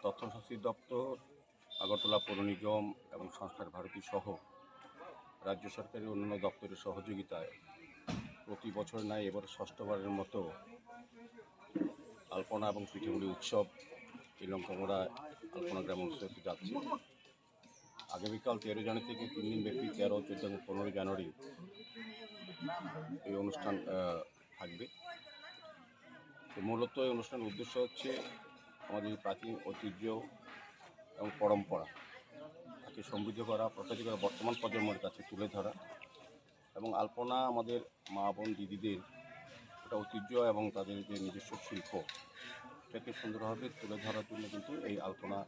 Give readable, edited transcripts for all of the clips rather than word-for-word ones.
তথ্য সংস্কৃতি দপ্তর, আগরতলা পৌর নিগম এবং সংস্কার ভারতী সহ রাজ্য সরকারের অন্যান্য দপ্তরের সহযোগিতায় প্রতি বছর নয় এবার ষষ্ঠবারের মতো আলপনা এবং পিঠেপুলি উৎসব এই লঙ্কামোড়া আলপনা গ্রাম উৎসবে যাচ্ছে। আগামীকাল 13 জানুয়ারি থেকে 3 দিন ব্যাপী 13, 14 এবং 15 জানুয়ারি এই অনুষ্ঠান থাকবে। তো মূলত এই অনুষ্ঠানের উদ্দেশ্য হচ্ছে আমাদের প্রাচীন ঐতিহ্য এবং পরম্পরা তাকে সমৃদ্ধ করা, প্রসারিত করা, বর্তমান প্রজন্মের কাছে তুলে ধরা এবং আলপনা আমাদের মা বোন দিদিদের একটা ঐতিহ্য এবং তাদের যে নিজস্ব শিল্প এটাকে সুন্দরভাবে তুলে ধরার জন্য কিন্তু এই আলপনা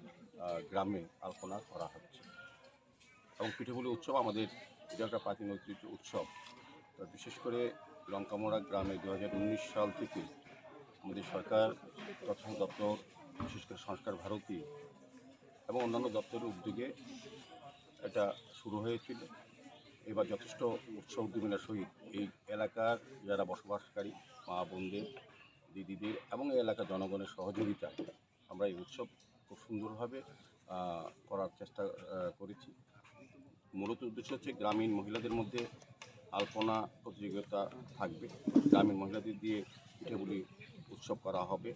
গ্রামে আলপনা করা হচ্ছে। এবং পিঠেপুলি উৎসব আমাদের এটা একটা প্রাচীন ঐতিহ্য উৎসব। বিশেষ করে লঙ্কামোড়া গ্রামে 2019 সাল থেকে আমাদের সরকার তথ্য দপ্তর, বিশেষ করে সংস্কার ভারতী এবং অন্যান্য দপ্তরের উদ্যোগে এটা শুরু হয়েছিল। এবার যথেষ্ট উৎসাহ উদ্দীপনার সহিত এই এলাকার যারা বসবাসকারী মা বোনদের, দিদিদের এবং এই এলাকার জনগণের সহযোগিতায় আমরা এই উৎসব খুব সুন্দরভাবে করার চেষ্টা করেছি। মূলত উদ্দেশ্য হচ্ছে গ্রামীণ মহিলাদের মধ্যে আলপনা প্রতিযোগিতা থাকবে, গ্রামীণ মহিলাদের দিয়ে পিঠেপুলি উৎসব করা হবে।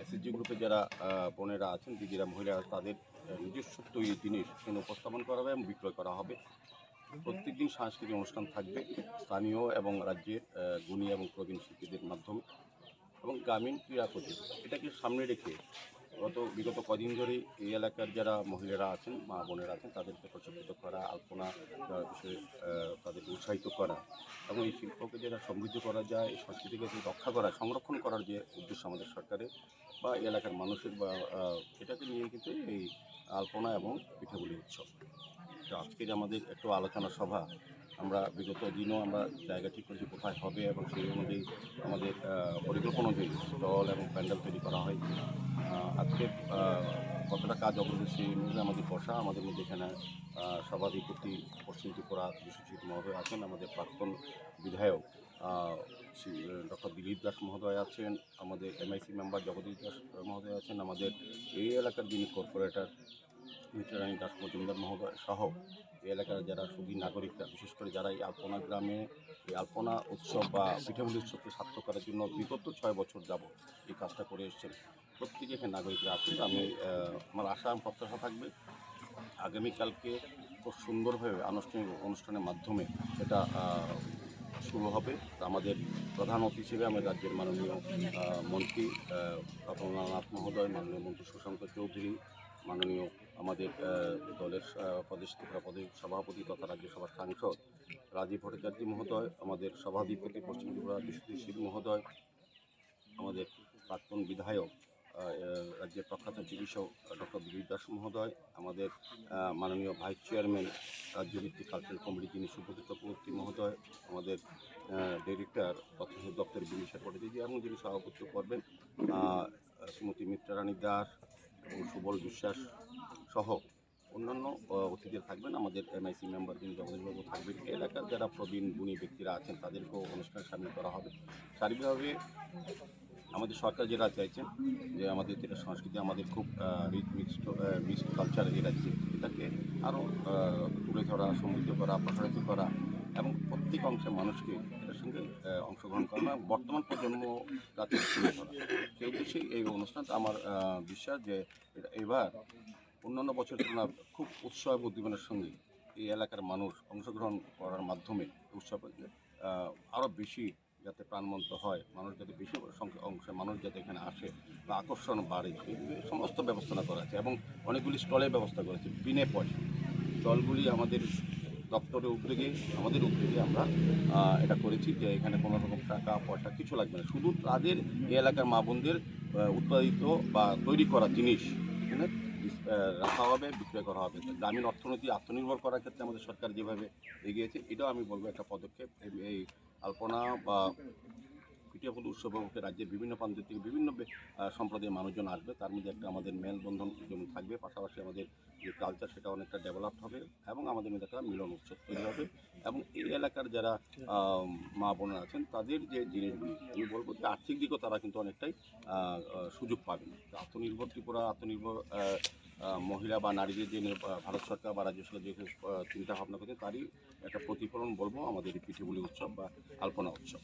এসএসজি গ্রুপে যারা বোনেরা আছেন, দিদিরা, মহিলারা তাদের নিজস্ব তৈরি জিনিস এখানে উপস্থাপন করা হবে এবং বিক্রয় করা হবে। প্রত্যেকদিন সাংস্কৃতিক অনুষ্ঠান থাকবে স্থানীয় এবং রাজ্যের গুণী এবং প্রবীণ শিল্পীদের মাধ্যমে এবং গ্রামীণ ক্রীড়া প্রতিযোগিতা। এটাকে সামনে রেখে বিগত কদিন ধরেই এই এলাকার যারা মহিলারা আছেন, মা বোনেরা আছেন, তাদেরকে প্রশিক্ষিত করা, আলপনা বিষয়ে তাদেরকে উৎসাহিত করা এবং এই শিল্পকে যারা সমৃদ্ধ করা যায়, এই সংস্কৃতিকে রক্ষা করা, সংরক্ষণ করার যে উদ্দেশ্য আমাদের সরকারের বা এই এলাকার মানুষের বা এটাকে নিয়ে কিন্তু এই আলপনা এবং পিঠেপুলি উৎসব। তো আজকের আমাদের একটু আলোচনা সভা, আমরা বিগত দিনও আমরা জায়গা ঠিক করেছি কোথায় হবে এবং সেই অনুযায়ী আমাদের পরিকল্পনা অনুযায়ী স্টল এবং প্যান্ডেল তৈরি করা হয়। আজকে কতটা কাজ অগ্রগতি অনুযায়ী আমাদের বসা, আমাদের মধ্যে এখানে সভাধিপতি পশ্চিম ত্রিপুরা বিশ্বজিৎ মহোদয় আছেন, আমাদের প্রাক্তন বিধায়ক ডক্টর দিলীপ দাস মহোদয় আছেন, আমাদের এমআইসি মেম্বার জগদীশ দাস মহোদয় আছেন, আমাদের এই এলাকার যিনি কর্পোরেটর মিত্রারানী দাস মজুমদার মহোদয় সহ এই এলাকার যারা সুধী নাগরিকরা, বিশেষ করে যারা এই আলপনা গ্রামে এই আলপনা উৎসব বা পিঠেপুলি উৎসবকে সার্থক করার জন্য বিগত 6 বছর যাবৎ এই কাজটা করে এসেছেন, প্রত্যেকে এখানে নাগরিকরা আছেন। আমি আমার আশা এবং প্রত্যাশা থাকবে আগামীকালকে খুব সুন্দরভাবে আনুষ্ঠানিক অনুষ্ঠানের মাধ্যমে এটা শুরু হবে। আমাদের প্রধান অতিথি হিসেবে আমাদের রাজ্যের মাননীয় মন্ত্রী রতনলাল মহোদয়, মাননীয় মন্ত্রী সুশান্ত চৌধুরী, মাননীয় আমাদের দলের প্রদেশ ত্রিপুরা প্রদেশ সভাপতি তথা রাজ্যসভার সাংসদ রাজীব ভট্টাচার্য মহোদয়, আমাদের সভাধিপতি পশ্চিম ত্রিপুরা বিশ্বজিৎ সিং মহোদয়, আমাদের প্রাক্তন বিধায়ক রাজ্যের প্রখ্যাত চিকিৎসক ডক্টর দিলীপ দাস মহোদয়, আমাদের মাননীয় ভাইস চেয়ারম্যান রাজ্যভিত্তিক কালচারাল কমিটি যিনি সুব্রত চক্রবর্তী মহোদয়, আমাদের ডিরেক্টর তথ্য দপ্তরের বিনিশা পট্টাচার্য এবং যিনি সভাপতিত্ব করবেন শ্রীমতী মিত্রারানী দাস এবং সুবল বিশ্বাস সহ অন্যান্য অতিথিরা থাকবেন। আমাদের এমআইসি মেম্বার যিনি জগদীশবাবু থাকবেন। এলাকার যারা প্রবীণ গুণী ব্যক্তিরা আছেন তাদেরকেও অনুষ্ঠানে সামিল করা হবে। সার্বিকভাবে আমাদের সরকার যেটা চাইছেন যে আমাদের যেটা সংস্কৃতি, আমাদের খুব মিক্সড কালচার এই রাজ্যে, এটাকে আরও তুলে ধরা, সমৃদ্ধ করা, প্রসারিত করা এবং প্রত্যেক অংশের মানুষকে এটার সঙ্গে অংশগ্রহণ করা, বর্তমান প্রজন্ম কাছে তুলে ধরা, সেই উদ্দেশ্যেই এই অনুষ্ঠানটা। আমার বিশ্বাস যে এবার অন্যান্য বছরের তুলনায় খুব উৎসাহ এবং উদ্দীপনার সঙ্গে এই এলাকার মানুষ অংশগ্রহণ করার মাধ্যমে উৎসবে আরও বেশি যাতে প্রাণবন্ত হয়, মানুষ যাতে বেশি অংশের মানুষ যাতে এখানে আসে বা আকর্ষণ বাড়ে, এই সমস্ত ব্যবস্থা করা আছে এবং অনেকগুলি স্টলের ব্যবস্থা করেছে বিনে পয়সা। স্টলগুলি আমাদের দপ্তরের উদ্যোগে, আমাদের উদ্যোগে আমরা এটা করেছি যে এখানে কোনো রকম টাকা পয়সা কিছু লাগবে না, শুধু তাদের এই এলাকার মা বোনদের উৎপাদিত বা তৈরি করা জিনিস এখানে রাখা হবে, বিক্রয় করা হবে। গ্রামীণ অর্থনীতি আত্মনির্ভর করার ক্ষেত্রে আমাদের সরকার যেভাবে এগিয়েছে, এটাও আমি বলবো একটা পদক্ষেপ। এই আলপনা বা পিঠেপুলি উৎসব উপলক্ষে রাজ্যের বিভিন্ন প্রান্ত থেকে বিভিন্ন সম্প্রদায়ের মানুষজন আসবে। তার মধ্যে একটা আমাদের মেলবন্ধন যেমন থাকবে, পাশাপাশি আমাদের যে কালচার সেটা অনেকটা ডেভেলপ হবে এবং আমাদের মধ্যে একটা মিলন উৎসব তৈরি হবে। এবং এই এলাকার যারা মা বোনেরা আছেন তাদের যে জিনিসগুলি আমি বলবো যে আর্থিক দিকেও তারা কিন্তু অনেকটাই সুযোগ পাবেন। আত্মনির্ভর ত্রিপুরা, আত্মনির্ভর মহিলা বা নারীদের যে ভারত সরকার বা রাজ্য সরকার যে চিন্তা ভাবনা করছে তারই একটা প্রতিফলন বলবো আমাদের এই পিঠেপুলি উৎসব বা আলপনা উৎসব।